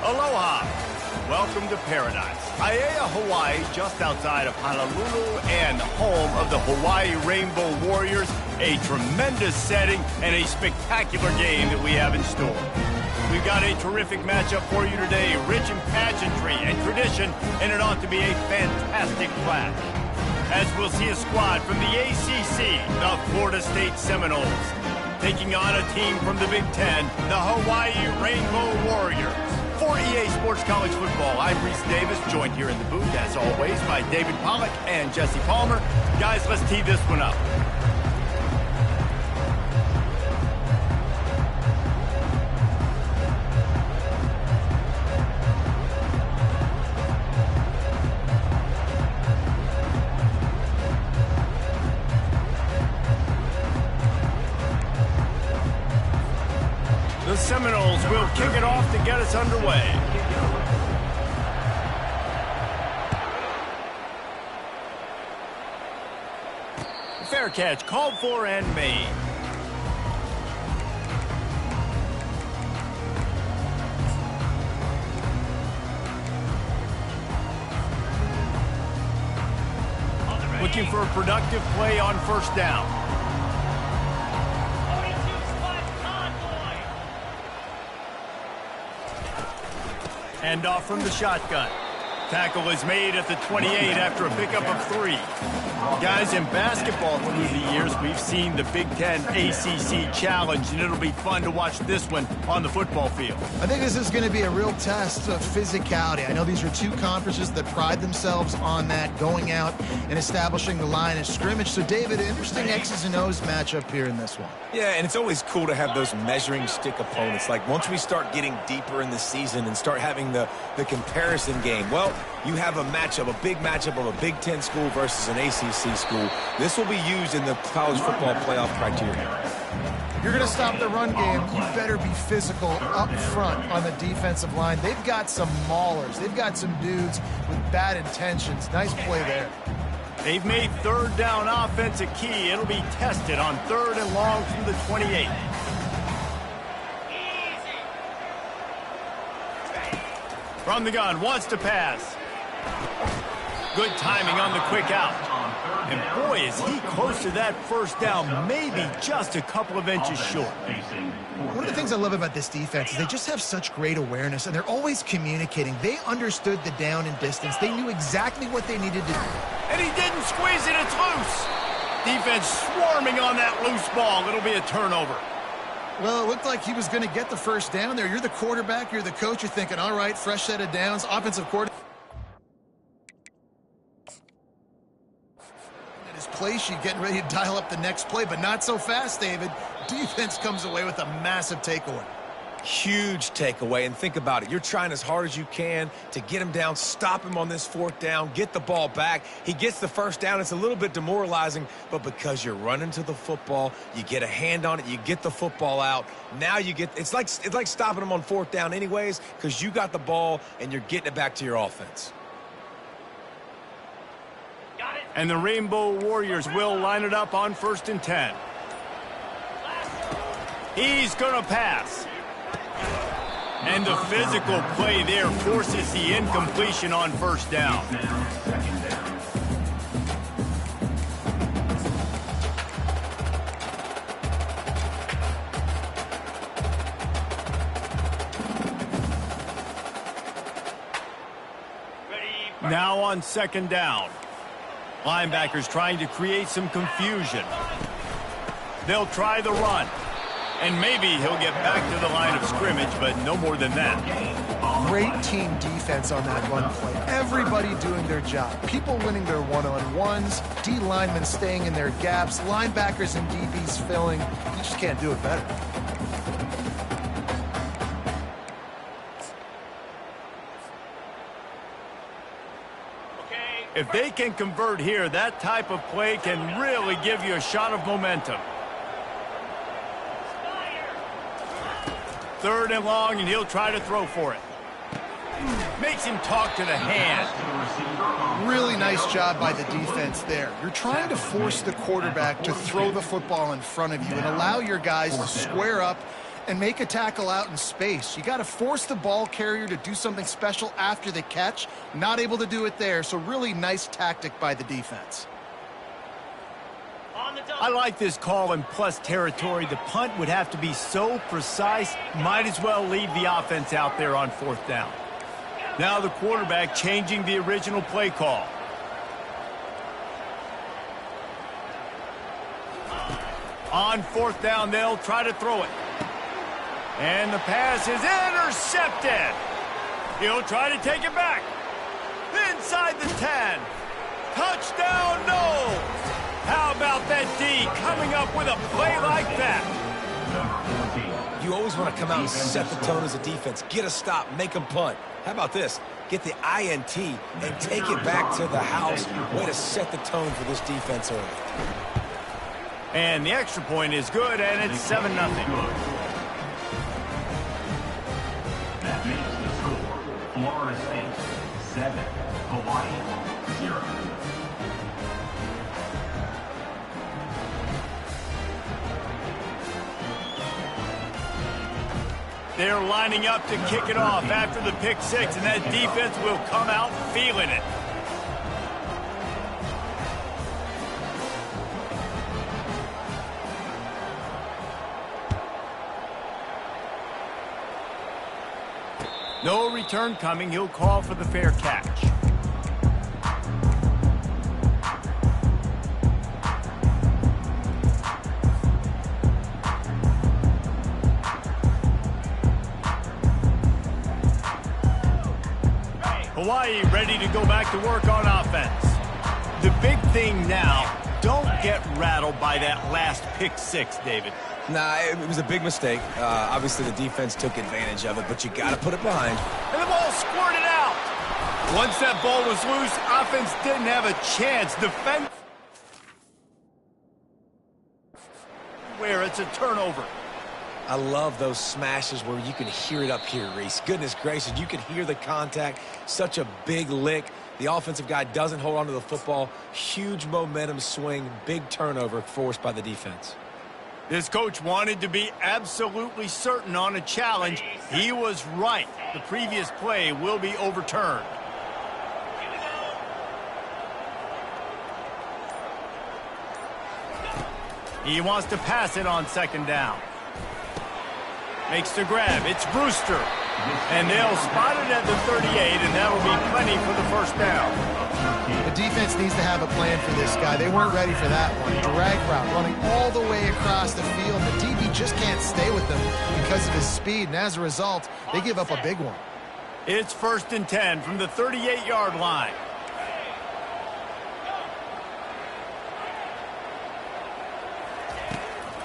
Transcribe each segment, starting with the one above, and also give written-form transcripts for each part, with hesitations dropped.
Aloha. Welcome to paradise. Aiea, Hawaii, just outside of Honolulu and home of the Hawaii Rainbow Warriors. A tremendous setting and a spectacular game that we have in store. We've got a terrific matchup for you today, rich in pageantry and tradition, and it ought to be a fantastic clash. As we'll see a squad from the ACC, the Florida State Seminoles, taking on a team from the Big Ten, the Hawaii Rainbow Warriors. For EA Sports College Football, I'm Reese Davis, joined here in the booth, as always, by David Pollack and Jesse Palmer. Guys, let's tee this one up. The Seminoles will kick it off to get us underway. Fair catch called for and made. Looking for a productive play on first down. Hand off from the shotgun. Tackle is made at the 28 after a pickup of 3. Guys, in basketball through the years, we've seen the Big Ten ACC Challenge, and it'll be fun to watch this one on the football field. I think this is going to be a real test of physicality. I know these are two conferences that pride themselves on that, going out and establishing the line of scrimmage. So, David, interesting X's and O's matchup here in this one. Yeah, and it's always cool to have those measuring stick opponents. Like, once we start getting deeper in the season and start having the comparison game, well, you have a matchup, a big matchup of a Big Ten school versus an ACC school. This will be used in the college football playoff criteria. You're going to stop the run game. You better be physical up front on the defensive line. They've got some maulers. They've got some dudes with bad intentions. Nice play there. They've made third down offense a key. It'll be tested on 3rd and long from the 28. From the gun, wants to pass. Good timing on the quick out. And boy, is he close to that first down, maybe just a couple of inches short. One of the things I love about this defense is they just have such great awareness, and they're always communicating. They understood the down and distance. They knew exactly what they needed to do. And he didn't squeeze it, it's loose. Defense swarming on that loose ball. It'll be a turnover. Well, it looked like he was going to get the first down there. You're the quarterback, you're the coach, you're thinking, all right, fresh set of downs, offensive coordinator. At his play sheet, getting ready to dial up the next play, but not so fast, David. Defense comes away with a massive takeaway. Huge takeaway, and think about it. You're trying as hard as you can to get him down, stop him on this 4th down, get the ball back. He gets the first down. It's a little bit demoralizing, but because you're running to the football, you get a hand on it, you get the football out. Now you get, it's like stopping him on 4th down anyways, because you got the ball and you're getting it back to your offense. And the Rainbow Warriors will line it up on 1st and 10. He's going to pass. And the physical play there forces the incompletion on first down. Now on 2nd down. Linebackers trying to create some confusion. They'll try the run. And maybe he'll get back to the line of scrimmage, but no more than that. Great team defense on that run play. Everybody doing their job. People winning their one-on-ones, D linemen staying in their gaps, linebackers and DBs filling. You just can't do it better. If they can convert here, that type of play can really give you a shot of momentum. 3rd and long, and he'll try to throw for it. Makes him talk to the hand. Really nice job by the defense there. You're trying to force the quarterback to throw the football in front of you and allow your guys to square up and make a tackle out in space. You got to force the ball carrier to do something special after the catch. Not able to do it there, so really nice tactic by the defense. I like this call in plus territory. The punt would have to be so precise, might as well leave the offense out there on 4th down. Now the quarterback changing the original play call. On 4th down, they'll try to throw it. And the pass is intercepted. He'll try to take it back. Inside the 10. Touchdown, no! How about that D coming up with a play like that? You always want to come out and set the tone as a defense. Get a stop, make them punt. How about this? Get the INT and take it back to the house. Way to set the tone for this defense early. And the extra point is good, and it's 7-0. That makes the score Florida State 7, Hawaii 0. They're lining up to kick it off after the pick 6, and that defense will come out feeling it. No return coming. He'll call for the fair catch. Hawaii ready to go back to work on offense. The big thing now, don't get rattled by that last pick 6, David. Nah, it was a big mistake. Obviously, the defense took advantage of it, but you got to put it behind. And the ball squirted out. Once that ball was loose, offense didn't have a chance. Defense where it's a turnover. I love those smashes where you can hear it up here, Reese. Goodness gracious, you can hear the contact. Such a big lick. The offensive guy doesn't hold on to the football. Huge momentum swing, big turnover forced by the defense. This coach wanted to be absolutely certain on a challenge. He was right. The previous play will be overturned. He wants to pass it on 2nd down. Makes the grab. It's Brewster. And they'll spot it at the 38, and that'll be plenty for the 1st down. The defense needs to have a plan for this guy. They weren't ready for that one. Drag route, running all the way across the field. The DB just can't stay with them because of his speed, and as a result, they give up a big one. It's 1st and 10 from the 38-yard line.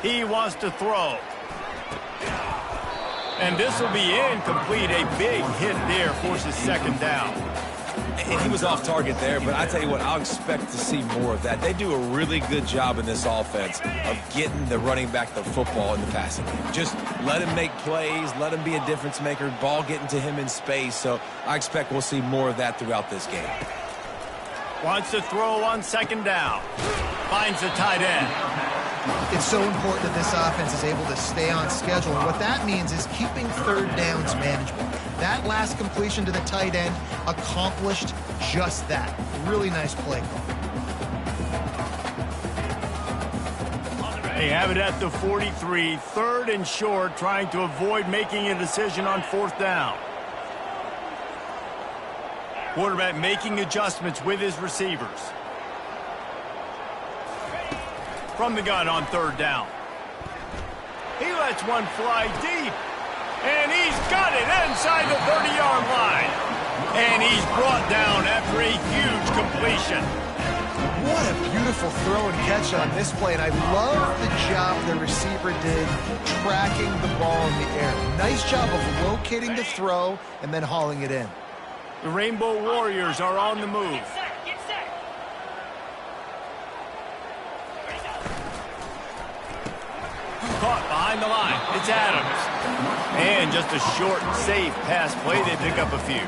He wants to throw. And this will be incomplete. A big hit there forces 2nd down. And he was off target there, but I tell you what, I'll expect to see more of that. They do a really good job in this offense of getting the running back the football in the passing game. Just let him make plays, let him be a difference maker, ball getting to him in space. So I expect we'll see more of that throughout this game. Wants to throw on 2nd down. Finds the tight end. It's so important that this offense is able to stay on schedule. And what that means is keeping 3rd downs manageable. That last completion to the tight end accomplished just that. Really nice play call. They have it at the 43, 3rd and short, trying to avoid making a decision on 4th down. Quarterback making adjustments with his receivers. From the gun on 3rd down. He lets one fly deep. And he's got it inside the 30-yard line. And he's brought down after a huge completion. What a beautiful throw and catch on this play. And I love the job the receiver did tracking the ball in the air. Nice job of locating the throw and then hauling it in. The Rainbow Warriors are on the move. Caught behind the line. It's Adams. And just a short, safe pass play. They pick up a few.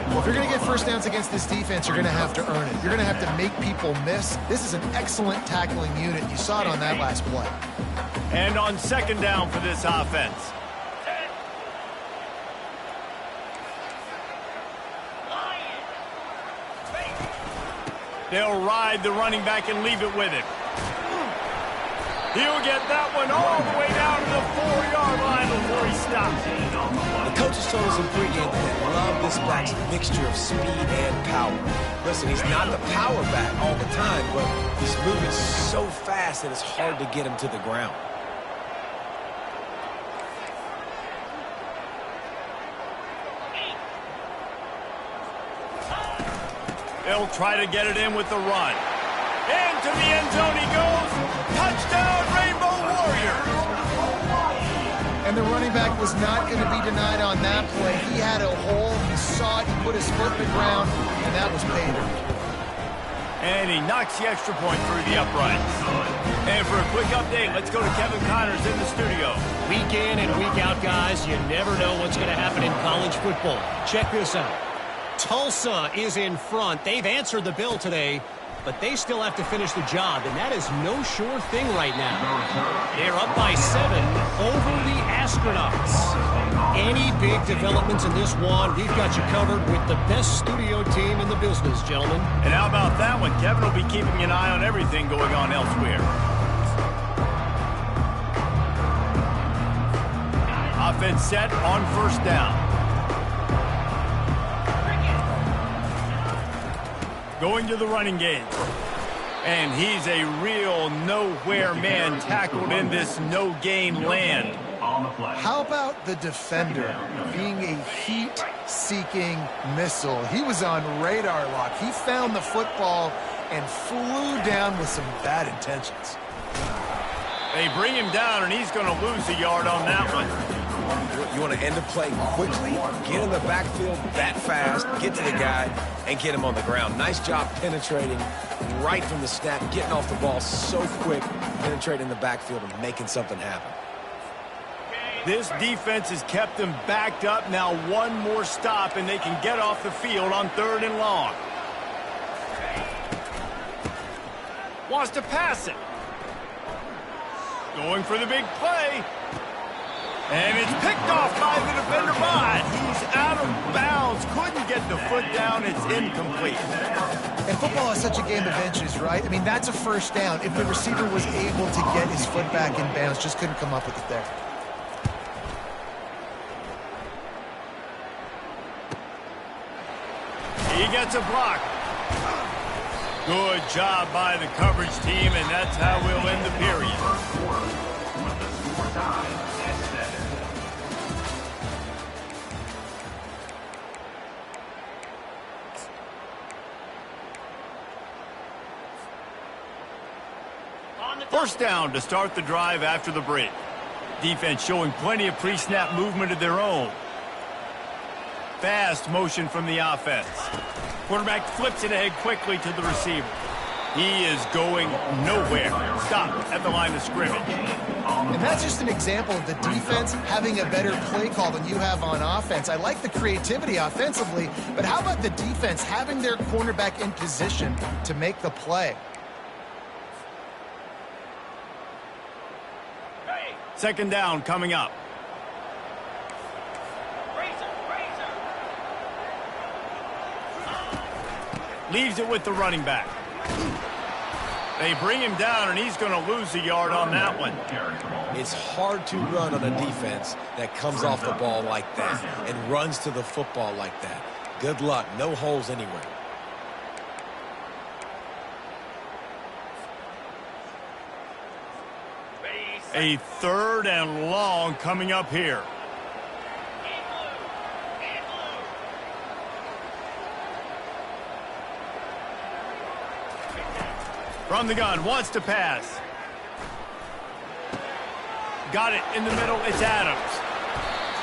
Well, if you're going to get first downs against this defense, you're going to have to earn it. You're going to have to make people miss. This is an excellent tackling unit. You saw it on that last play. And on second down for this offense. They'll ride the running back and leave it with him. He'll get that one all the way down to the 4-yard line before he stops. The coaches told us in pregame that they love this back's mixture of speed and power. Listen, he's not the power back all the time, but he's moving so fast that it's hard to get him to the ground. They'll try to get it in with the run. Into the end zone he goes. Touchdown, Rainbow Warriors. And the running back was not going to be denied on that play. He had a hole. He saw it. He put his foot in the ground, and that was pay dirt. And he knocks the extra point through the uprights. And for a quick update, let's go to Kevin Connors in the studio. Week in and week out, guys, you never know what's going to happen in college football. Check this out. Tulsa is in front. They've answered the bell today, but they still have to finish the job, and that is no sure thing right now. They're up by 7 over the Astronauts. Any big developments in this one, we've got you covered with the best studio team in the business, gentlemen. And how about that one? Kevin will be keeping an eye on everything going on elsewhere. Offense set on first down. Going to the running game. And he's a real nowhere man tackled in this no-gain land. How about the defender being a heat-seeking missile? He was on radar lock. He found the football and flew down with some bad intentions. They bring him down, and he's going to lose a yard on that one. You want to end the play quickly, get in the backfield that fast, get to the guy, and get him on the ground. Nice job penetrating right from the snap, getting off the ball so quick, penetrating the backfield and making something happen. This defense has kept them backed up. Now one more stop, and they can get off the field on 3rd and long. Wants to pass it. Going for the big play. And it's picked off by the defender, but he's out of bounds. Couldn't get the foot down. It's incomplete. And football is such a game of inches, right? I mean, that's a first down. If the receiver was able to get his foot back in bounds, just couldn't come up with it there. He gets a block. Good job by the coverage team, and that's how we'll end the period. First down to start the drive after the break. Defense showing plenty of pre-snap movement of their own. Fast motion from the offense. Quarterback flips it ahead quickly to the receiver. He is going nowhere. Stop at the line of scrimmage. And that's just an example of the defense having a better play call than you have on offense. I like the creativity offensively, but how about the defense having their cornerback in position to make the play? Second down coming up. Leaves it with the running back. They bring him down, and he's going to lose a yard on that one. It's hard to run on a defense that comes off the ball like that and runs to the football like that. Good luck. No holes anywhere. A 3rd and long coming up here. From the gun, wants to pass. Got it in the middle, it's Adams.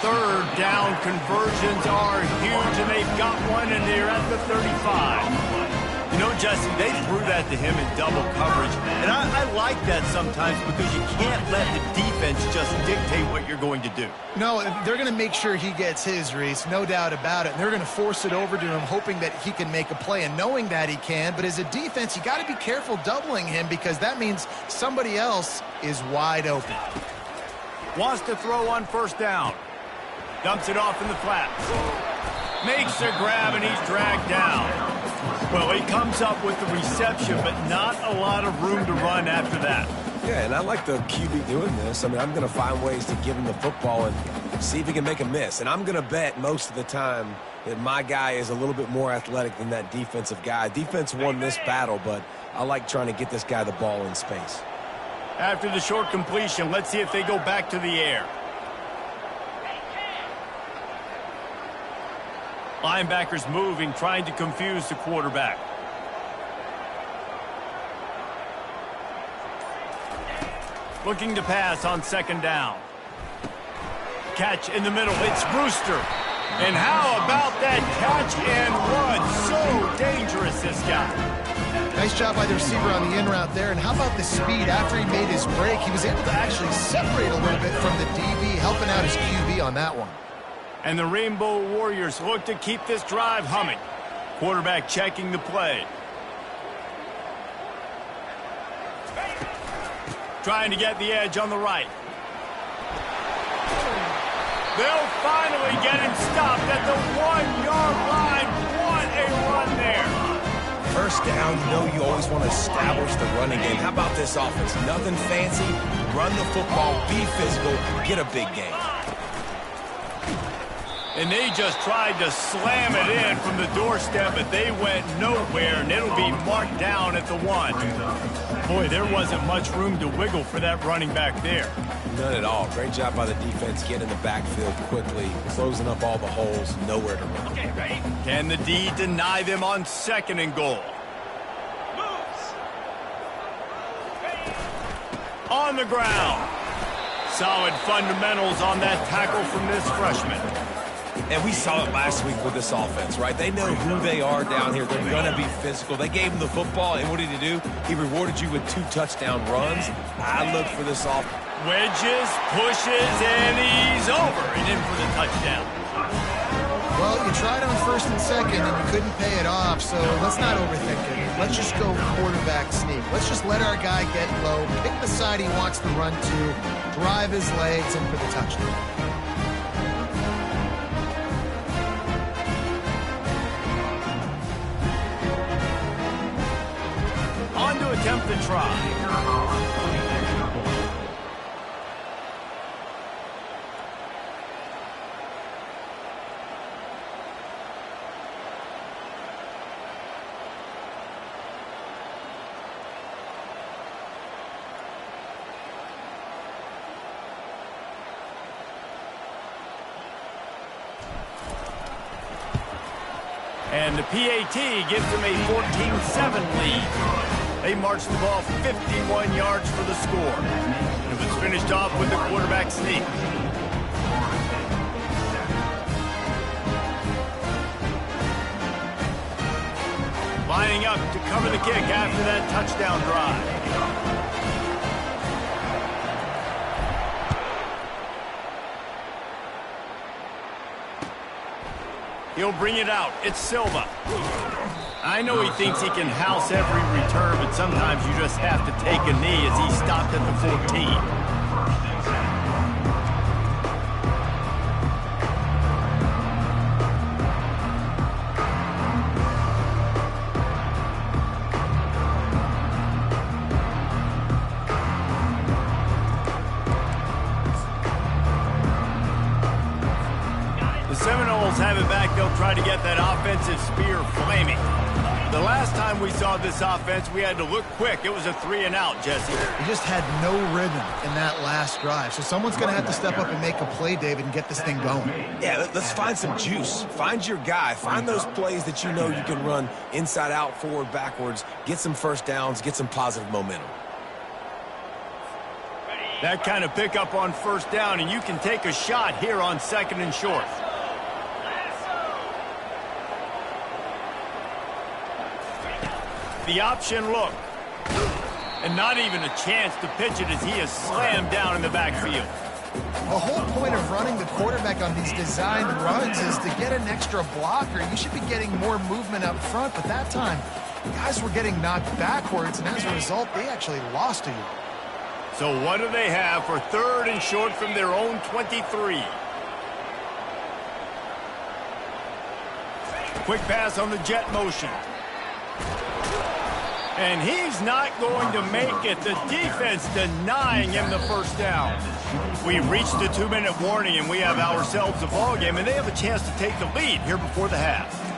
3rd down conversions are huge, and they've got one, and they're at the 35. You You know, Jesse, they threw that to him in double coverage, and I like that sometimes because you can't let the defense just dictate what you're going to do. No, they're going to make sure he gets his, Reese, no doubt about it. And they're going to force it over to him, hoping that he can make a play and knowing that he can. But as a defense, you got to be careful doubling him because that means somebody else is wide open. Wants to throw on first down. Dumps it off in the flats. Makes a grab, and he's dragged down. Well, he comes up with the reception, but not a lot of room to run after that. Yeah, and I like the QB doing this. I mean, I'm going to find ways to give him the football and see if he can make a miss. And I'm going to bet most of the time that my guy is a little bit more athletic than that defensive guy. Defense won this battle, but I like trying to get this guy the ball in space. After the short completion, let's see if they go back to the air. Linebackers moving, trying to confuse the quarterback. Looking to pass on second down. Catch in the middle. It's Brewster. And how about that catch and run? So dangerous, this guy. Nice job by the receiver on the in route there. And how about the speed after he made his break? He was able to actually separate a little bit from the DB, helping out his QB on that one. And the Rainbow Warriors look to keep this drive humming. Quarterback checking the play. Trying to get the edge on the right. They'll finally get him stopped at the 1-yard line. What a run there. First down, you know you always want to establish the running game. How about this offense? Nothing fancy. Run the football, be physical, get a big game. And they just tried to slam it in from the doorstep, but they went nowhere, and it'll be marked down at the 1. Boy, there wasn't much room to wiggle for that running back there. None at all. Great job by the defense getting in the backfield quickly, closing up all the holes, nowhere to run. Okay, ready? Can the D deny them on second and goal? Moves. On the ground. Solid fundamentals on that tackle from this freshman. And we saw it last week with this offense, right? They know who they are down here. They're going to be physical. They gave him the football, and what did he do? He rewarded you with 2 touchdown runs. I look for this offense. Wedges, pushes, and he's over and in for the touchdown. Well, you tried on first and second, and you couldn't pay it off, so let's not overthink it. Let's just go quarterback sneak. Let's just let our guy get low, pick the side he wants to run to, drive his legs in for the touchdown. On to attempt the try. And the PAT gives them a 14-7 lead. They march the ball 51 yards for the score. And it was finished off with the quarterback sneak. Lining up to cover the kick after that touchdown drive. He'll bring it out. It's Silva. I know he thinks he can house every return, but sometimes you just have to take a knee as he stopped at the 14. Seminoles have it back. They'll try to get that offensive spear flaming. The last time we saw this offense, we had to look quick. It was a 3-and-out, Jesse. He just had no rhythm in that last drive. So someone's going to have to step up and make a play, David, and get this thing going. Yeah, let's find some juice. Find your guy. Find those plays that you know you can run inside out, forward, backwards. Get some first downs. Get some positive momentum. That kind of pickup on first down, and you can take a shot here on second and short. The option look. And not even a chance to pitch it as he is slammed down in the backfield. The whole point of running the quarterback on these designed runs is to get an extra blocker. You should be getting more movement up front, but that time, guys were getting knocked backwards, and as a result, they actually lost a yard. So what do they have for 3rd and short from their own 23? Quick pass on the jet motion. And he's not going to make it. The defense denying him the first down. We reached the 2-minute warning, and we have ourselves a ball game, and they have a chance to take the lead here before the half.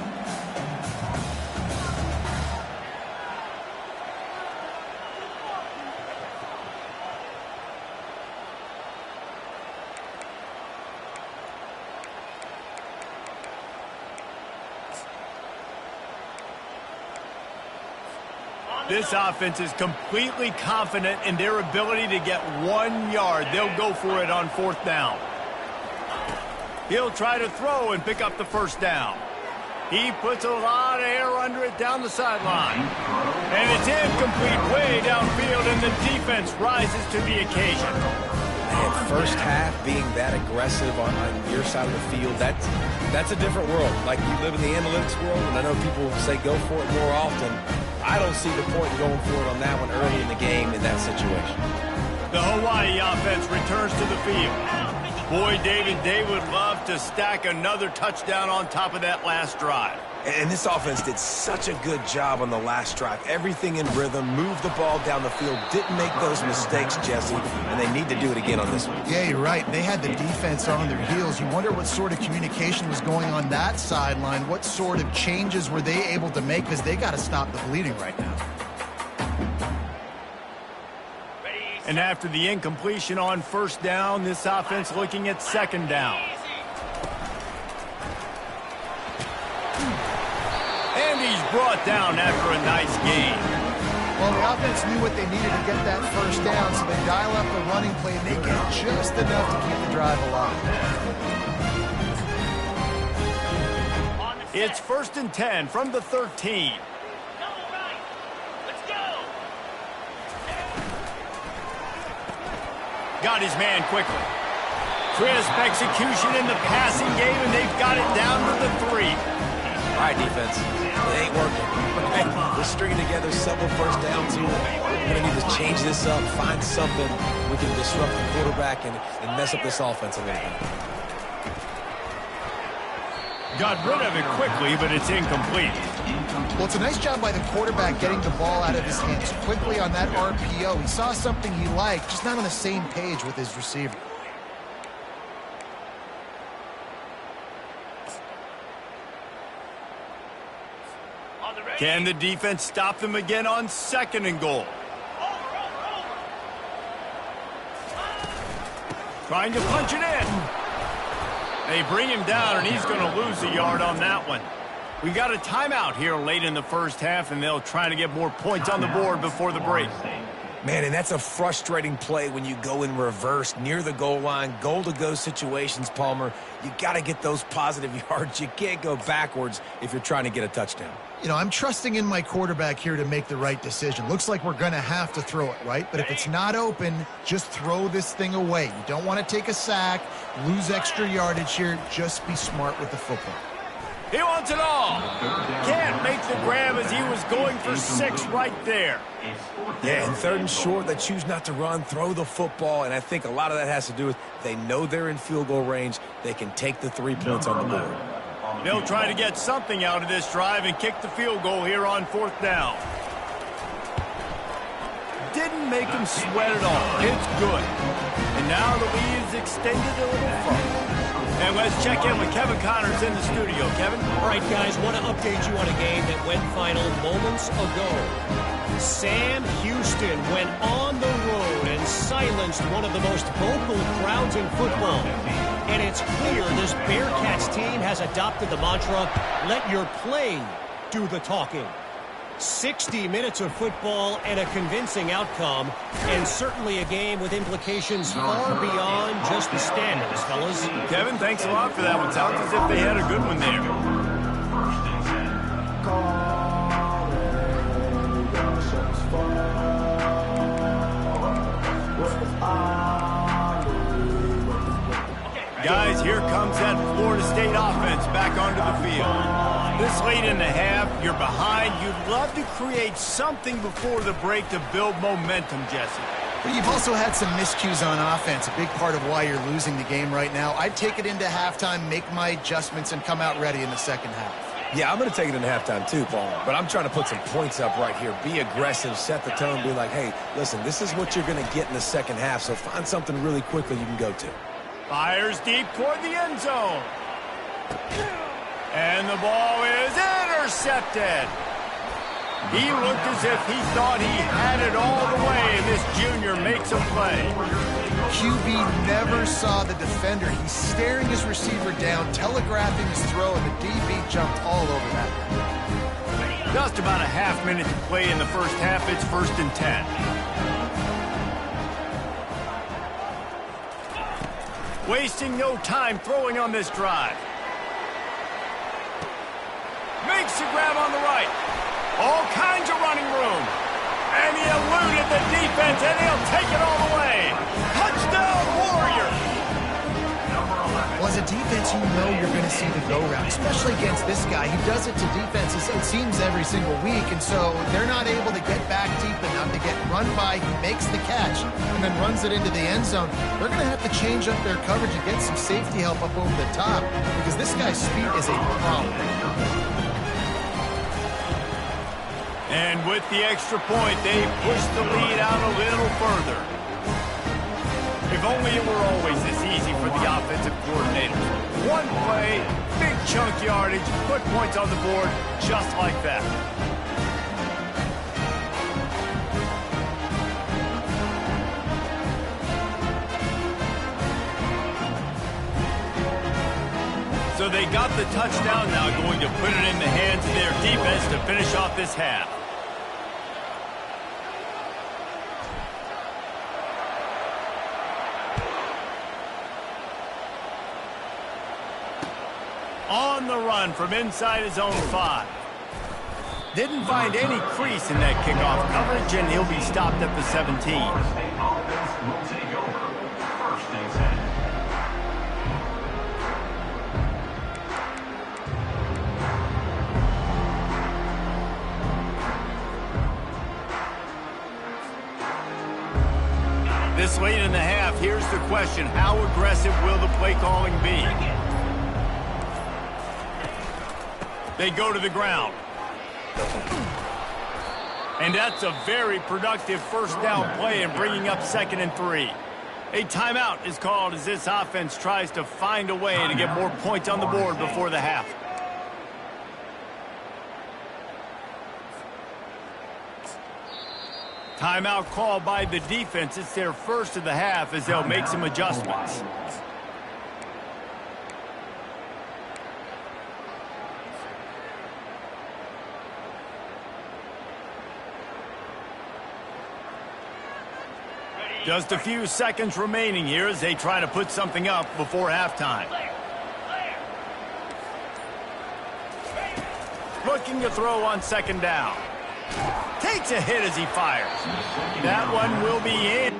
This offense is completely confident in their ability to get 1 yard. They'll go for it on 4th down. He'll try to throw and pick up the first down. He puts a lot of air under it down the sideline. And it's incomplete way downfield, and the defense rises to the occasion. Man, first half being that aggressive on your side of the field, that's a different world. Like, you live in the analytics world, and I know people say go for it more often. I don't see the point in going for it on that one early in the game in that situation. The Hawaii offense returns to the field. Boy, David, they would love to stack another touchdown on top of that last drive. And this offense did such a good job on the last drive. Everything in rhythm, moved the ball down the field, didn't make those mistakes, Jesse, and they need to do it again on this one. Yeah, you're right. They had the defense on their heels. You wonder what sort of communication was going on that sideline. What sort of changes were they able to make, because they got to stop the bleeding right now. And after the incompletion on 1st down, this offense looking at 2nd down. And he's brought down after a nice gain. Well, the offense knew what they needed to get that 1st down, so they dial up the running play, and they get just enough to keep the drive alive. It's 1st and 10 from the 13. Got his man quickly. Crisp execution in the passing game, and they've got it down to the 3. All right, defense. It ain't working. We're stringing together several first downs here. We're going to need to change this up, find something we can disrupt the quarterback and mess up this offense a little bit. Got rid of it quickly, but it's incomplete. Well, it's a nice job by the quarterback getting the ball out of his hands quickly on that RPO. He saw something he liked, just not on the same page with his receiver. Can the defense stop them again on 2nd and goal? Trying to punch it in. They bring him down, and he's going to lose a yard on that one. We got a timeout here late in the 1st half, and they'll try to get more points on the board before the break. Man, and that's a frustrating play when you go in reverse near the goal line, goal-to-go situations, Palmer. You got to get those positive yards. You can't go backwards if you're trying to get a touchdown. You know, I'm trusting in my quarterback here to make the right decision. Looks like we're going to have to throw it, right? But if it's not open, just throw this thing away. You don't want to take a sack, lose extra yardage here. Just be smart with the football. He wants it all. Can't make the grab as he was going for 6 right there. Yeah, and 3rd and short, they choose not to run, throw the football, and I think a lot of that has to do with they know they're in field goal range. They can take the 3 points on the board. They'll try to get something out of this drive and kick the field goal here on 4th down. Didn't make him sweat at all. It's good. And now the lead is extended a little further. And let's check in with Kevin Connors in the studio. Kevin? All right, guys, want to update you on a game that went final moments ago. Sam Houston went on the road and silenced one of the most vocal crowds in football. And it's clear this Bearcats team has adopted the mantra, let your play do the talking. 60 minutes of football and a convincing outcome, and certainly a game with implications far beyond just the standings, fellas. Kevin, thanks a lot for that one. Sounds as if they had a good one there. guys, here comes that Florida State offense back onto the field. This late in the half, you're behind. You'd love to create something before the break to build momentum, Jesse. But you've also had some miscues on offense, a big part of why you're losing the game right now. I'd take it into halftime, make my adjustments, and come out ready in the second half. Yeah, I'm going to take it into halftime too, Paul. But I'm trying to put some points up right here. Be aggressive, set the tone, be like, hey, listen, this is what you're going to get in the second half, so find something really quickly you can go to. Fires deep toward the end zone. And the ball is intercepted. He looked as if he thought he had it all the way, and this junior makes a play. QB never saw the defender. He's staring his receiver down, telegraphing his throw, and the DB jumped all over that. Just about a half minute to play in the first half. It's 1st and 10. Wasting no time throwing on this drive. Makes the grab on the right. All kinds of running room. And he eluded the defense, and he'll take it all the way. Touchdown, Warriors! Well, as a defense, you know you're going to see the go-round, especially against this guy. He does it to defenses, it seems, every single week, and so they're not able to get back deep enough to get run by. He makes the catch and then runs it into the end zone. They're going to have to change up their coverage and get some safety help up over the top because this guy's speed is a problem. And with the extra point, they push the lead out a little further. If only it were always this easy for the offensive coordinators. One play, big chunk yardage, put points on the board just like that. So they got the touchdown, now going to put it in the hands of their defense to finish off this half. On the run from inside his own 5. Didn't find any crease in that kickoff coverage, and he'll be stopped at the 17. State offense will take over. 1st and 10. This late in the half, here's the question. How aggressive will the play calling be? They go to the ground. And that's a very productive first down play and bringing up 2nd and 3. A timeout is called as this offense tries to find a way to get more points on the board before the half. Timeout called by the defense. It's their first of the half as they'll make some adjustments. Just a few seconds remaining here as they try to put something up before halftime. Looking to throw on 2nd down. Takes a hit as he fires. That one will be in.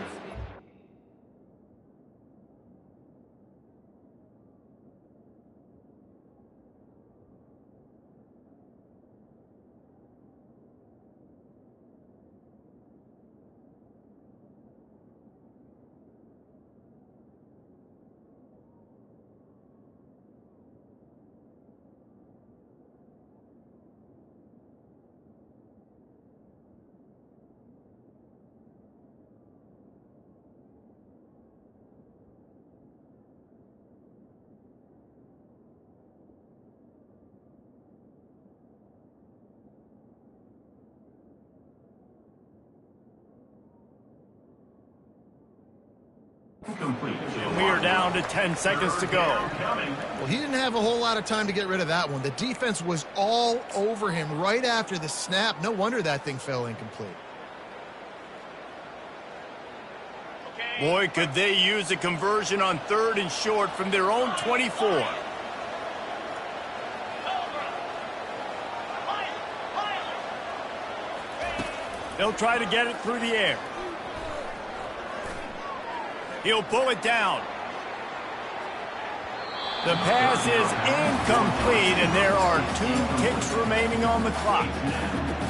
We are down to 10 seconds to go. Well, he didn't have a whole lot of time to get rid of that one. The defense was all over him right after the snap. No wonder that thing fell incomplete. Boy, could they use a conversion on 3rd and short from their own 24. They'll try to get it through the air. He'll pull it down. The pass is incomplete, and there are 2 ticks remaining on the clock.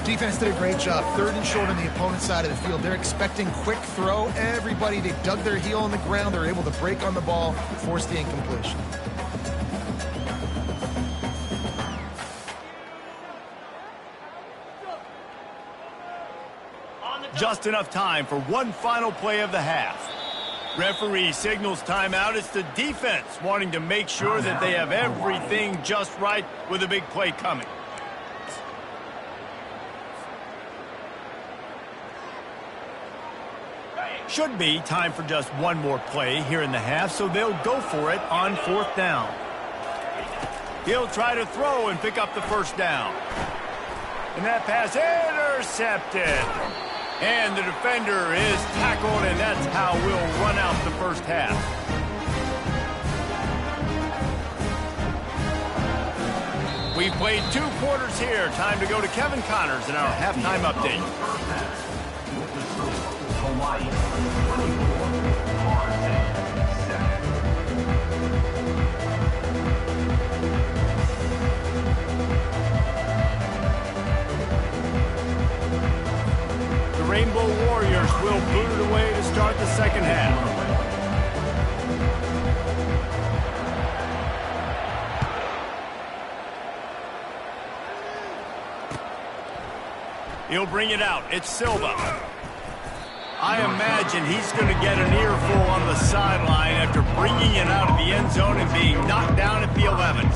Defense did a great job. 3rd and short on the opponent's side of the field. They're expecting quick throw. Everybody, they dug their heel on the ground. They're able to break on the ball, force the incompletion. Just enough time for one final play of the half. Referee signals timeout. It's the defense wanting to make sure that they have everything just right with a big play coming. Should be time for just one more play here in the half, so they'll go for it on 4th down. He'll try to throw and pick up the 1st down. And that pass intercepted. And the defender is tackled, and that's how we'll run out the first half. We've played 2 quarters here. Time to go to Kevin Connors in our halftime update. The Rainbow Warriors will boot it away to start the second half. He'll bring it out. It's Silva. I imagine he's going to get an earful on the sideline after bringing it out of the end zone and being knocked down at the 11.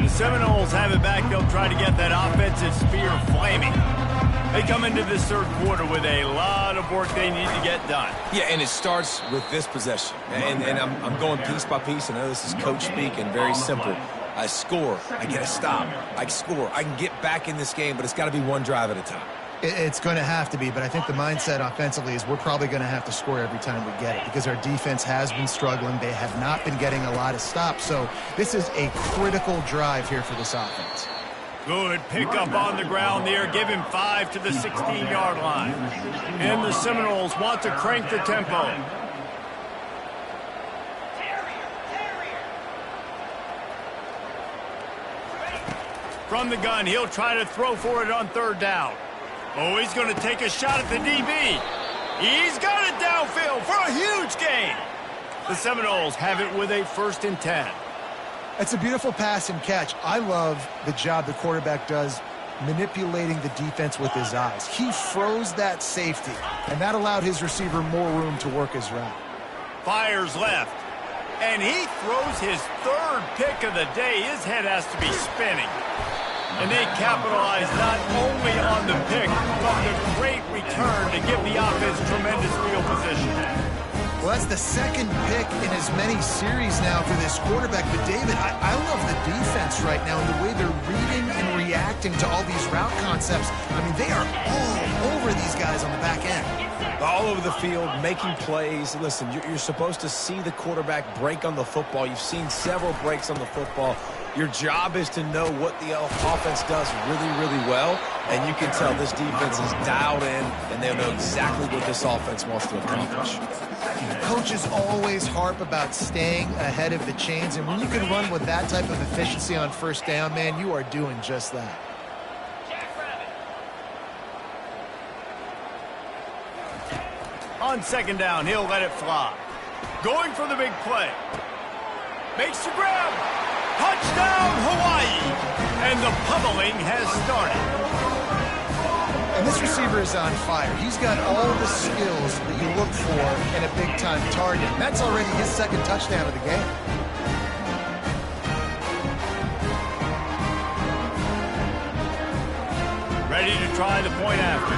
The Seminoles have it back. They'll try to get that offensive spear flaming. They come into this 3rd quarter with a lot of work they need to get done. Yeah, and it starts with this possession. And I'm going piece by piece. I know this is coach speak and very simple. I score, I get a stop. I score, I can get back in this game, but it's got to be one drive at a time. It's going to have to be, but I think the mindset offensively is we're probably going to have to score every time we get it because our defense has been struggling. They have not been getting a lot of stops, so this is a critical drive here for this offense. Good pickup on the ground there. Give him 5 to the 16-yard line. And the Seminoles want to crank the tempo. From the gun, he'll try to throw for it on 3rd down. Oh, he's going to take a shot at the DB. He's got it downfield for a huge gain. The Seminoles have it with a 1st and 10. It's a beautiful pass and catch. I love the job the quarterback does manipulating the defense with his eyes. He froze that safety, and that allowed his receiver more room to work his route. Fires left, and he throws his 3rd pick of the day. His head has to be spinning. And they capitalize not only on the pick, but the great return to give the offense tremendous field position. Well, that's the 2nd pick in as many series now for this quarterback. But, David, I love the defense right now and the way they're reading and reacting to all these route concepts. I mean, they are all over these guys on the back end. All over the field, making plays. Listen, you're supposed to see the quarterback break on the football. You've seen several breaks on the football. Your job is to know what the offense does really, really well, and you can tell this defense is dialed in, and they'll know exactly what this offense wants to accomplish. Coaches always harp about staying ahead of the chains, and when you can run with that type of efficiency on 1st down, man, you are doing just that. On 2nd down, he'll let it fly. Going for the big play. Makes the grab. Touchdown, Hawaii. And the pummeling has started. And this receiver is on fire. He's got all the skills that you look for in a big-time target. And that's already his 2nd touchdown of the game. Ready to try the point after.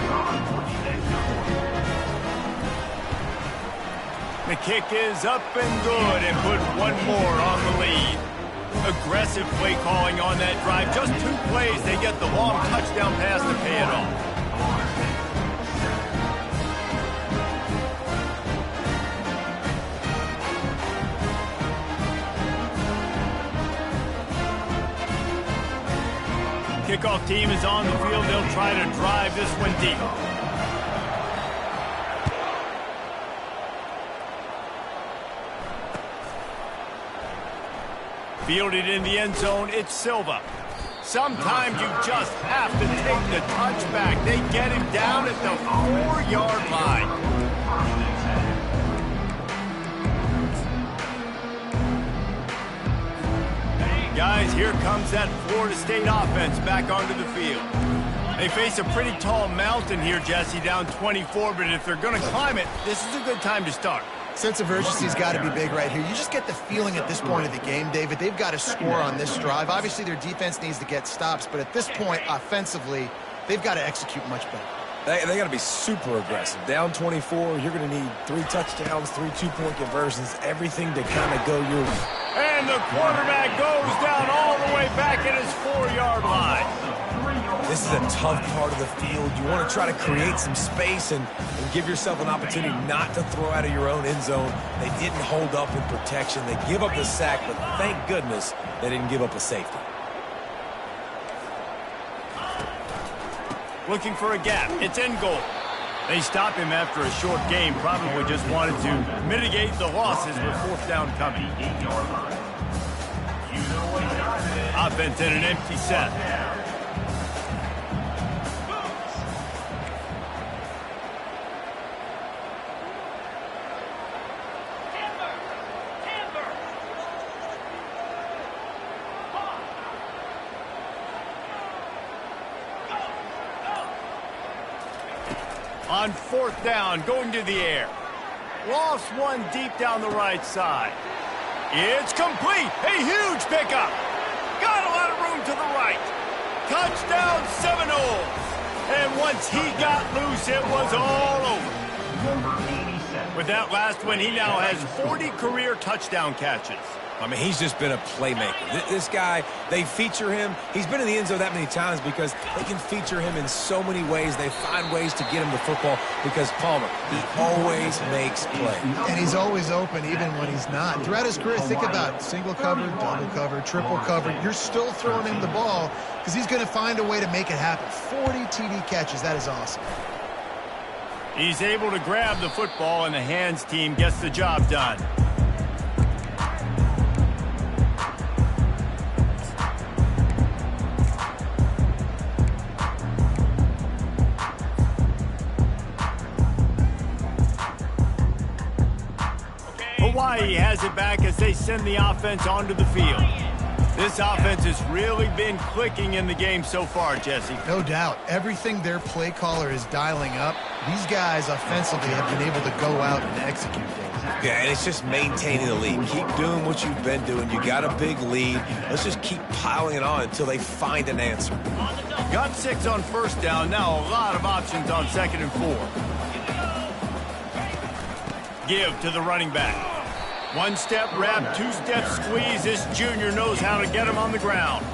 The kick is up and good and put one more on the lead. Aggressive play calling on that drive. Just 2 plays, they get the long touchdown pass to pay it off. Kickoff team is on the field. They'll try to drive this one deep. Fielded in the end zone, it's Silva. Sometimes you just have to take the touchback. They get him down at the 4-yard line. Guys, here comes that Florida State offense back onto the field. They face a pretty tall mountain here, Jesse, down 24, but if they're going to climb it, this is a good time to start. Sense of urgency's got to be big right here. You just get the feeling at this point of the game, David, they've got to score on this drive. Obviously, their defense needs to get stops, but at this point, offensively, they've got to execute much better. They got to be super aggressive. Down 24, you're going to need 3 touchdowns, 3 two-point conversions, everything to kind of go your way. And the quarterback goes down all the way back at his 4-yard line. This is a tough part of the field. You want to try to create some space and give yourself an opportunity not to throw out of your own end zone. They didn't hold up in protection. They give up the sack, but thank goodness they didn't give up a safety. Looking for a gap. It's in goal. They stop him after a short game. Probably just wanted to mitigate the losses with 4th down coming. Offense in an empty set. On 4th down, going to the air. Lost one deep down the right side. It's complete. A huge pickup. Got a lot of room to the right. Touchdown Seminoles. And once he got loose, it was all over. With that last one, he now has 40 career touchdown catches. I mean, he's just been a playmaker. This guy, they feature him. He's been in the end zone that many times because they can feature him in so many ways. They find ways to get him the football because Palmer, he always makes plays. And he's always open even when he's not. Throughout his career, think about single cover, double cover, triple cover. You're still throwing him the ball because he's going to find a way to make it happen. 40 TD catches. That is awesome. He's able to grab the football, and the hands team gets the job done. Hawaii has it back as they send the offense onto the field. This offense has really been clicking in the game so far, Jesse. No doubt. Everything their play caller is dialing up, these guys offensively have been able to go out and execute things. Yeah, and it's just maintaining the lead. Keep doing what you've been doing. You got a big lead. Let's just keep piling it on until they find an answer. Got 6 on 1st down. Now a lot of options on 2nd and 4. Give to the running back. 1-step wrap, 2-step squeeze. This junior knows how to get him on the ground.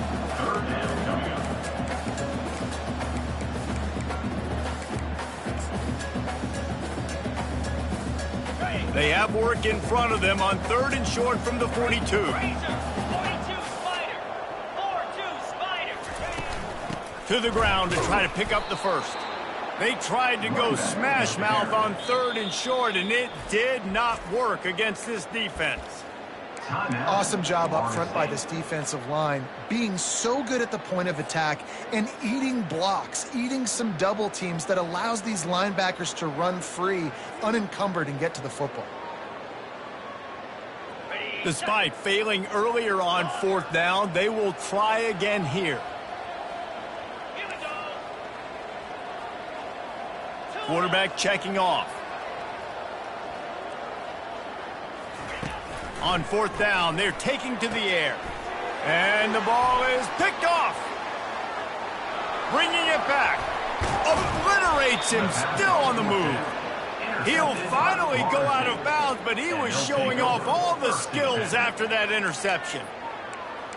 They have work in front of them on 3rd and short from the 42. To the ground to try to pick up the first. They tried to go smash mouth on 3rd and short, and it did not work against this defense. Awesome job up front by this defensive line, being so good at the point of attack and eating blocks, eating some double teams that allows these linebackers to run free, unencumbered, and get to the football. Despite failing earlier on 4th down, they will try again here. Quarterback checking off. On 4th down, they're taking to the air. And the ball is picked off. Bringing it back. Obliterates him, still on the move. He'll finally go out of bounds, but he was showing off all the skills after that interception.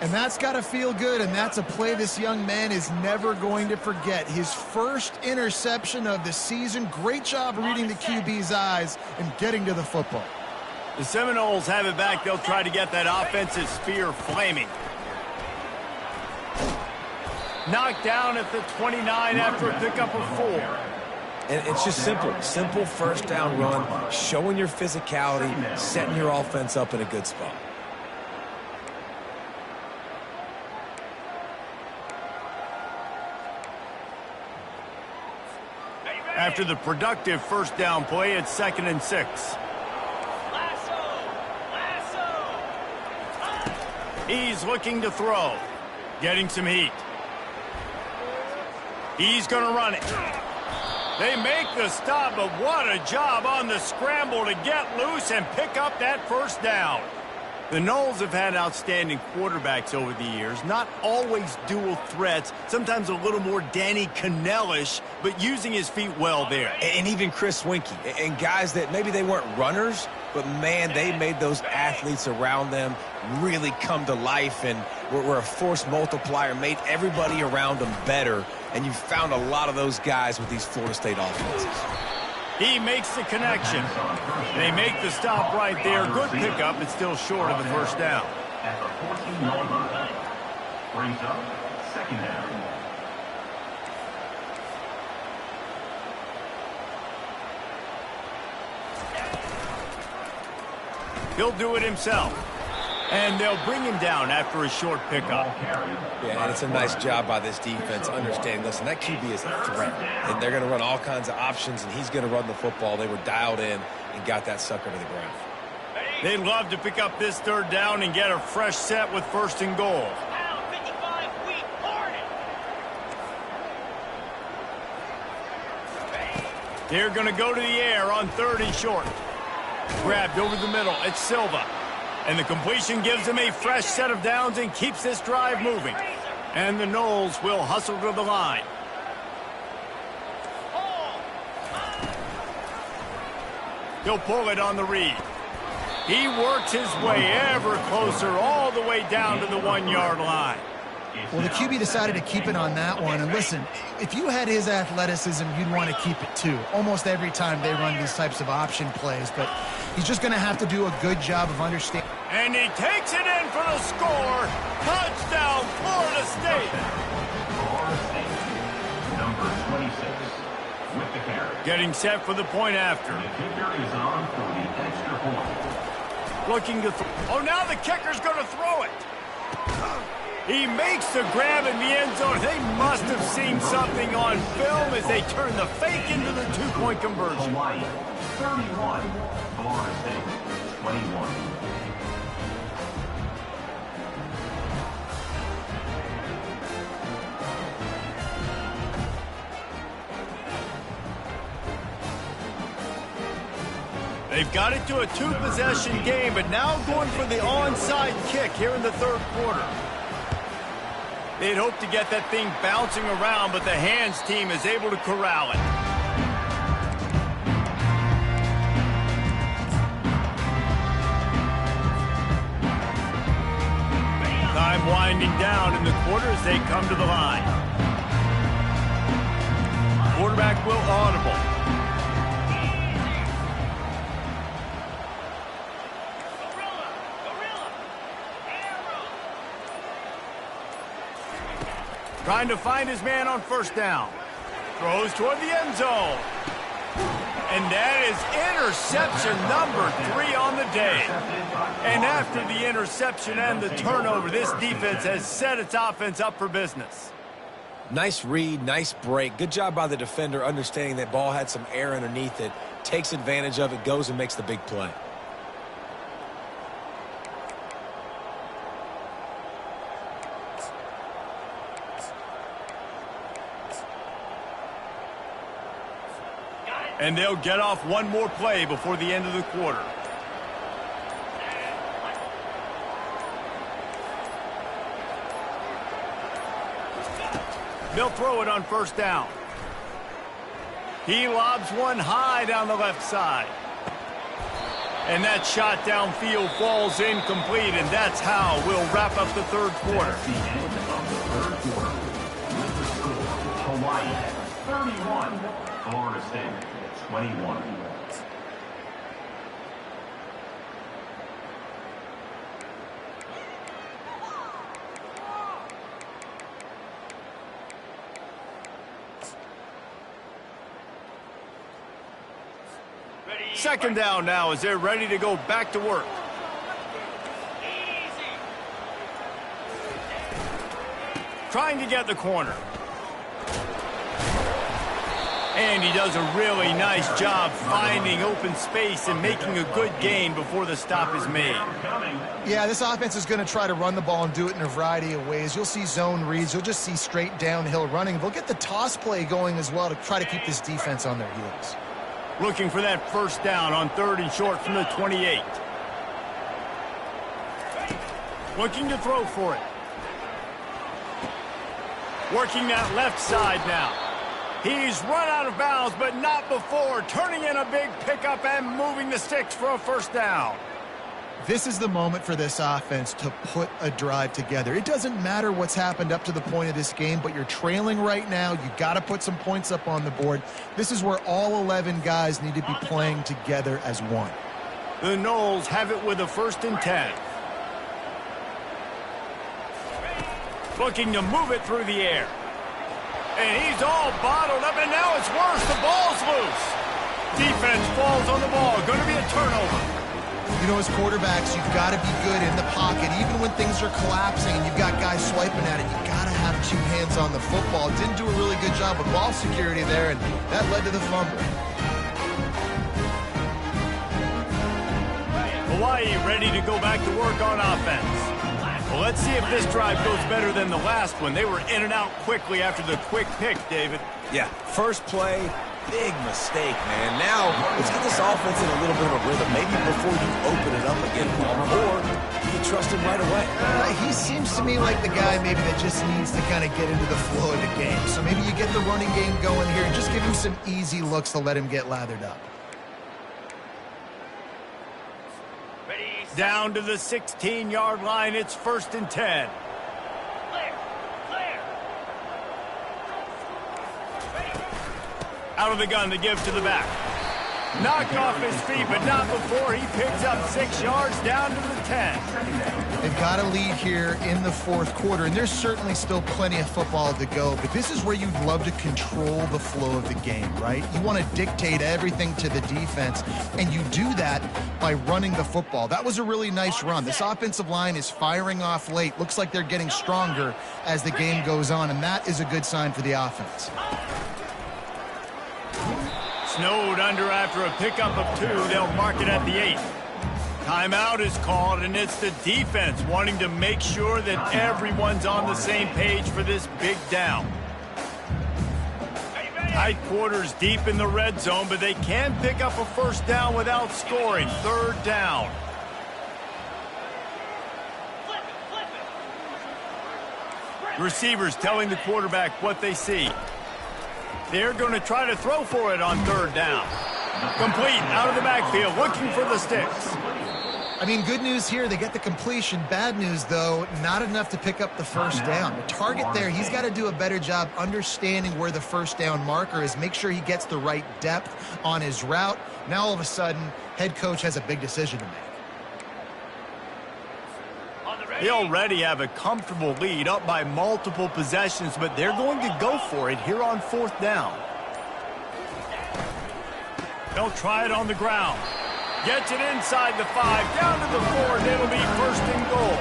And that's got to feel good, and that's a play this young man is never going to forget. His first interception of the season. Great job reading the QB's eyes and getting to the football. The Seminoles have it back. They'll try to get that offensive sphere flaming. Knocked down at the 29 after a pickup of 4. And it's just simple 1st down run, showing your physicality, setting your offense up in a good spot. After the productive first down play, it's 2nd and 6. He's looking to throw. Getting some heat. He's going to run it. They make the stop, but what a job on the scramble to get loose and pick up that first down. The Noles have had outstanding quarterbacks over the years, not always dual threats, sometimes a little more Danny Cannell-ish, but using his feet well there. And even Chris Winkie, and guys that maybe they weren't runners, but man, they made those athletes around them really come to life and were a force multiplier, made everybody around them better, and you found a lot of those guys with these Florida State offenses. He makes the connection. They make the stop right there. Good pickup. It's still short of the first down. At the 14-yard line. Brings up 2nd down. He'll do it himself. And they'll bring him down after a short pickup. Yeah, and it's a nice job by this defense understanding, listen, that QB is a threat. And they're going to run all kinds of options, and he's going to run the football. They were dialed in and got that sucker to the ground. They'd love to pick up this 3rd down and get a fresh set with 1st and goal. They're going to go to the air on 3rd and short. Grabbed over the middle. It's Silva. And the completion gives him a fresh set of downs and keeps this drive moving. And the Noles will hustle to the line. He'll pull it on the read. He works his way ever closer all the way down to the 1-yard line. Well, the QB decided to keep it on that one. And listen, if you had his athleticism, you'd want to keep it too. Almost every time they run these types of option plays. But he's just going to have to do a good job of understanding. And he takes it in for the score. Touchdown, Florida State. Florida State. Number 26 with the carry. Getting set for the point after. The kicker is on for the extra point. Looking to oh, now the kicker's going to throw it. He makes the grab in the end zone. They must have seen something on film as they turn the fake into the 2-point conversion. Hawaii, 31. Florida State, 21. They've got it to a 2-possession game, but now going for the onside kick here in the 3rd quarter. They'd hope to get that thing bouncing around, but the hands team is able to corral it. Time winding down in the quarter as they come to the line. Quarterback will audible. Trying to find his man on 1st down. Throws toward the end zone. And that is interception number 3 on the day. And after the interception and the turnover, this defense has set its offense up for business. Nice read, nice break. Good job by the defender understanding that ball had some air underneath it. Takes advantage of it, goes and makes the big play. And they'll get off one more play before the end of the quarter. They'll throw it on 1st down. He lobs one high down the left side. And that shot downfield falls incomplete, and that's how we'll wrap up the 3rd quarter. That's the end of the 3rd quarter. With the score, Hawaii 31, Florida State 21. Second down now as they're ready to go back to work. Trying to get the corner. And he does a really nice job finding open space and making a good gain before the stop is made. Yeah, this offense is going to try to run the ball and do it in a variety of ways. You'll see zone reads. You'll just see straight downhill running. They'll get the toss play going as well to try to keep this defense on their heels. Looking for that first down on 3rd and short from the 28. Looking to throw for it. Working that left side now. He's run out of bounds, but not before turning in a big pickup and moving the sticks for a first down. This is the moment for this offense to put a drive together. It doesn't matter what's happened up to the point of this game, but you're trailing right now. You got to put some points up on the board. This is where all 11 guys need to be playing together as one. The Noles have it with a 1st and 10. Looking to move it through the air. And he's all bottled up, and now it's worse. The ball's loose. Defense falls on the ball. Going to be a turnover. You know, as quarterbacks, you've got to be good in the pocket. Even when things are collapsing and you've got guys swiping at it, you've got to have 2 hands on the football. Didn't do a really good job with ball security there, and that led to the fumble. Hawaii ready to go back to work on offense. Well, let's see if this drive goes better than the last one. They were in and out quickly after the quick pick, David. Yeah, first play, big mistake, man. Now, let's get this offense in a little bit of a rhythm. Maybe before you open it up again, or do you trust him right away? He seems to me like the guy maybe that just needs to kind of get into the flow of the game. So maybe you get the running game going here and just give him some easy looks to let him get lathered up. Down to the 16-yard line. It's 1st and 10. Out of the gun to give to the back. Knocked off his feet, but not before he picks up 6 yards down to the 10. They've got a lead here in the 4th quarter, and there's certainly still plenty of football to go, but this is where you'd love to control the flow of the game, right? You want to dictate everything to the defense, and you do that by running the football. That was a really nice run. This offensive line is firing off late. Looks like they're getting stronger as the game goes on, and that is a good sign for the offense. Snowed under after a pickup of 2. They'll mark it at the 8. Timeout is called, and it's the defense wanting to make sure that everyone's on the same page for this big down. Tight quarters deep in the red zone, but they can pick up a first down without scoring. 3rd down. Receivers telling the quarterback what they see. They're going to try to throw for it on 3rd down. Complete out of the backfield, looking for the sticks. I mean, good news here, they get the completion. Bad news, though, not enough to pick up the first down. The target there, he's got to do a better job understanding where the first down marker is, make sure he gets the right depth on his route. Now, all of a sudden, head coach has a big decision to make. They already have a comfortable lead, up by multiple possessions, but they're going to go for it here on 4th down. They'll try it on the ground. Gets it inside the 5, down to the 4, and it'll be 1st and goal.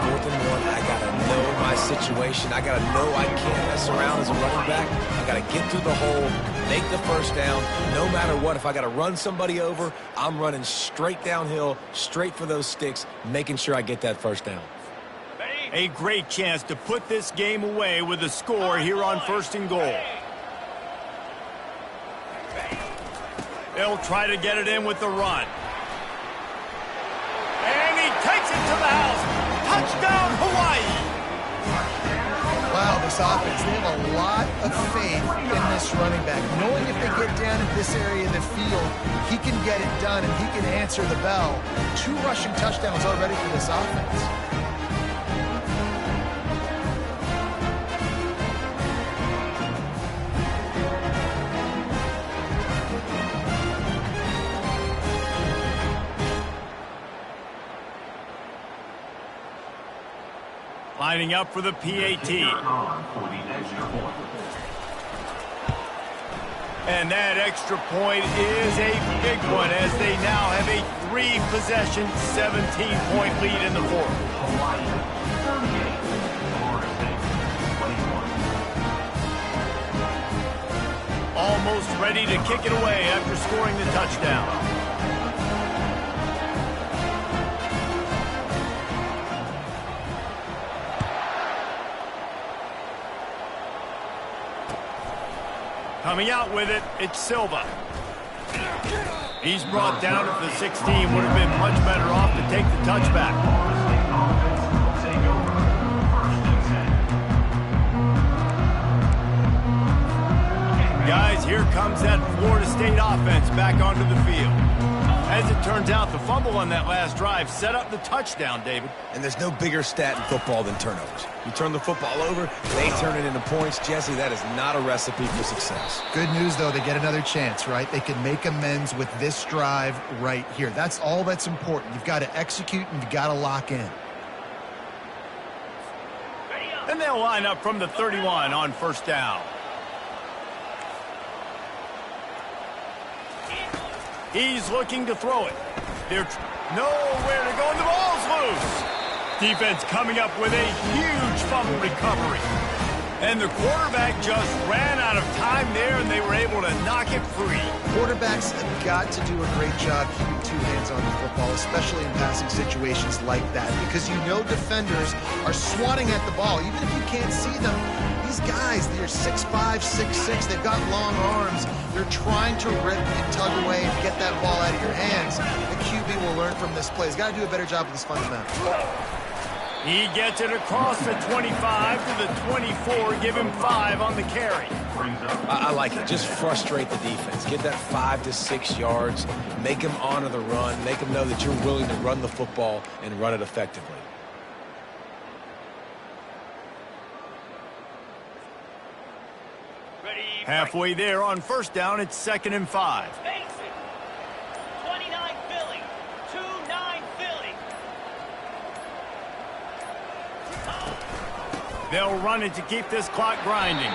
4th and 1, I got to know my situation. I got to know I can't mess around as a running back. I got to get through the hole, make the first down, no matter what. If I got to run somebody over, I'm running straight downhill, straight for those sticks, making sure I get that first down. A great chance to put this game away with a score here on 1st and goal. They'll try to get it in with the run. And he takes it to the house. Touchdown, Hawaii! Wow, this offense, they have a lot of faith in this running back. Knowing if they get down in this area of the field, he can get it done and he can answer the bell. 2 rushing touchdowns already for this offense. Lining up for the PAT. And that extra point is a big one as they now have a 3-possession, 17-point lead in the 4th. almost ready to kick it away after scoring the touchdown. Coming out with it, it's Silva. He's brought down at the 16. Would have been much better off to take the touchback. Guys, here comes that Florida State offense back onto the field. As it turns out, the fumble on that last drive set up the touchdown, David. And there's no bigger stat in football than turnovers. You turn the football over, they turn it into points. Jesse, that is not a recipe for success. Good news, though, they get another chance, right? They can make amends with this drive right here. That's all that's important. You've got to execute and you've got to lock in. And they'll line up from the 31 on first down. He's looking to throw it. There's nowhere to go, and the ball's loose. Defense coming up with a huge fumble recovery. And the quarterback just ran out of time there, and they were able to knock it free. Quarterbacks have got to do a great job keeping two hands on the football, especially in passing situations like that, because you know defenders are swatting at the ball, even if you can't see them. These guys, they're 6'5", 6'6", they've got long arms. They're trying to rip and tug away and get that ball out of your hands. The QB will learn from this play. He's got to do a better job with his fundamentals. He gets it across the 25 to the 24. Give him 5 on the carry. I like it. Just frustrate the defense. Get that 5 to 6 yards. Make them honor the run. Make them know that you're willing to run the football and run it effectively. Halfway there on first down, it's 2nd and 5. 29 Philly. 2-9 Philly. They'll run it to keep this clock grinding.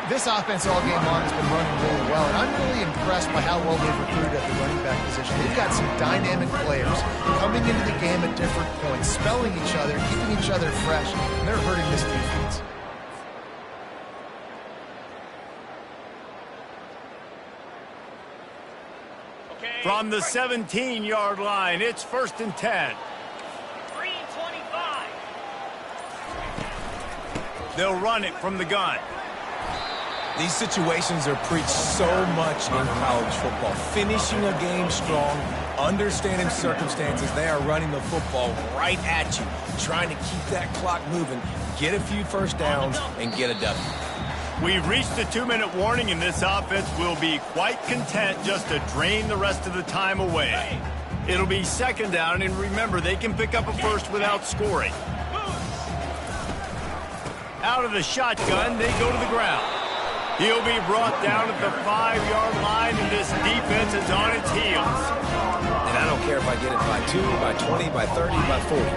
This offense all game long has been running really well, and I'm really impressed by how well they've recruited at the running back position. They've got some dynamic players coming into the game at different points, spelling each other, keeping each other fresh, and they're hurting this defense. From the 17-yard line, it's 1st and 10. 3-25. They'll run it from the gun. These situations are preached so much in college football. Finishing a game strong, understanding circumstances. They are running the football right at you, trying to keep that clock moving, get a few first downs, and get a W. We've reached the 2-minute warning, and this offense will be quite content just to drain the rest of the time away. It'll be 2nd down, and remember, they can pick up a first without scoring. Out of the shotgun, they go to the ground. He'll be brought down at the 5-yard line, and this defense is on its heels. And I don't care if I get it by 2, by 20, by 30, by 40.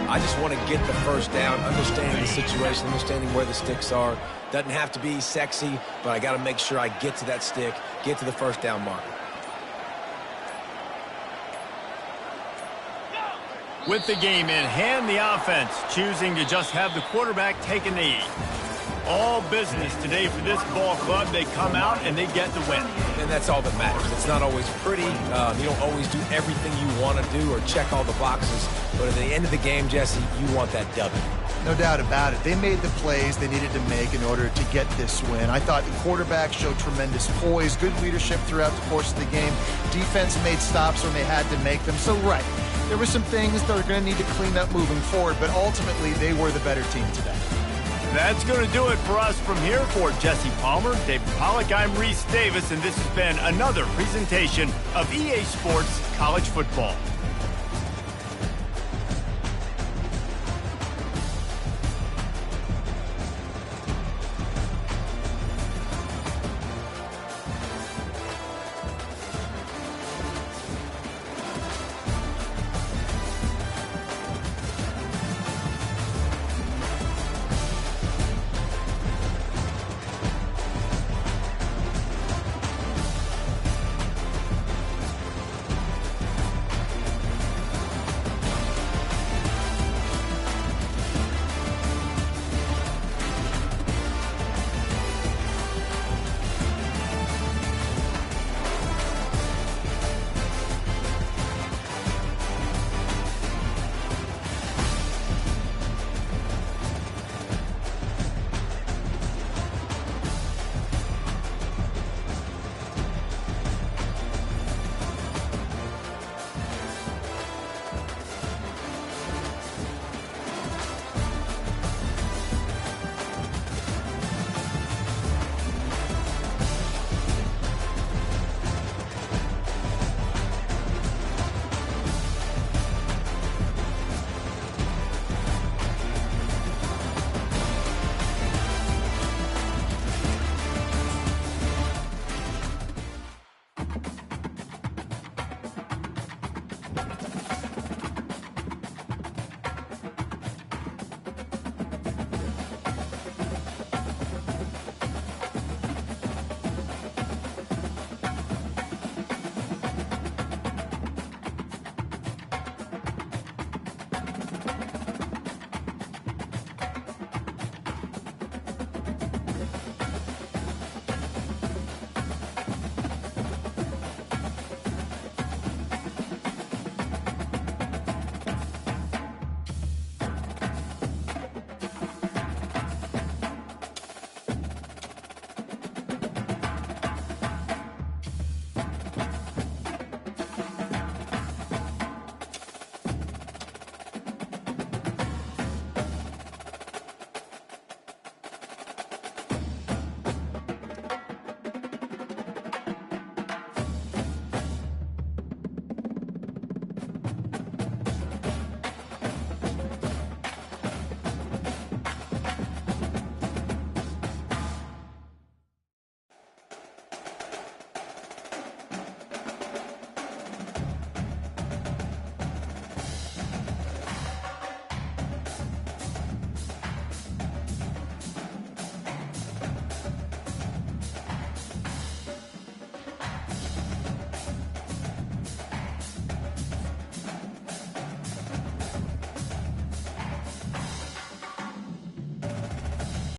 I just want to get the first down, understanding the situation, understanding where the sticks are. Doesn't have to be sexy, but I got to make sure I get to that stick, get to the first down marker. With the game in hand, the offense choosing to just have the quarterback take a knee. All business today for this ball club. They come out and they get the win. And that's all that matters. It's not always pretty. You don't always do everything you want to do or check all the boxes. But at the end of the game, Jesse, you want that W. No doubt about it. They made the plays they needed to make in order to get this win. I thought the quarterback showed tremendous poise, good leadership throughout the course of the game. Defense made stops when they had to make them. So, right, there were some things that are going to need to clean up moving forward, but ultimately they were the better team today. That's going to do it for us from here. For Jesse Palmer, David Pollack, I'm Reese Davis, and this has been another presentation of EA Sports College Football.